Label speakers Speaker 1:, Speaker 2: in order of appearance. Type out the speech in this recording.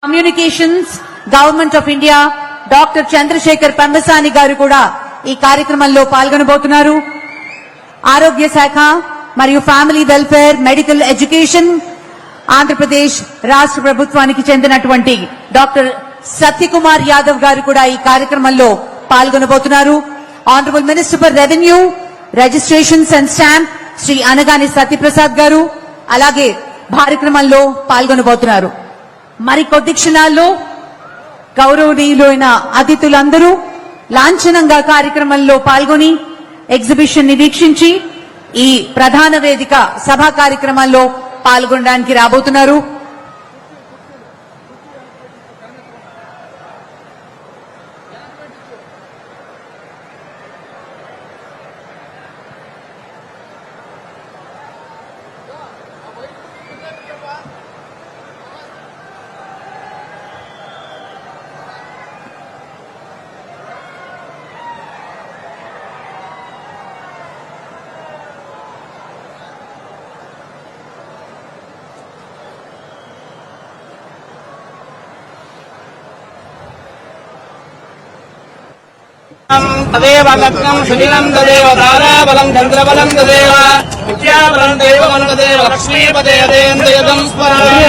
Speaker 1: Communications government of India doctor Chandrashekhar Pemmasani గారు కూడా ఈ కార్యక్రమంలో పాల్గొనబోతున్నారు. ఆరోగ్య శాఖ మరియు family welfare medical education Andhra Pradesh రాష్ట్ర ప్రభుత్వానికి చెందినటువంటి డాక్టర్ సత్యకుమార్ యాదవ్ గారు కూడా ఈ కార్యక్రమంలో పాల్గొనబోతున్నారు. Honourable minister for revenue registrations and stamp Shri Anagani Satyaprasad గారు అలాగే కార్యక్రమంలో పాల్గొనబోతున్నారు. మరి కొద్ది క్షణాల్లో గౌరవనీయులైన అతిథులందరూ లాంఛనంగా కార్యక్రమంలో పాల్గొని ఎగ్జిబిషన్ ని వీక్షించి ఈ ప్రధాన వేదిక సభా కార్యక్రమాల్లో పాల్గొనడానికి రాబోతున్నారు.
Speaker 2: तदेव लग्नं सुनिलं तदेव ताराबलं चन्द्रबलं तदेव विद्याबलं दैवबलं तदेव लक्ष्मीपदे यदेन्द्रयदं स्मरामि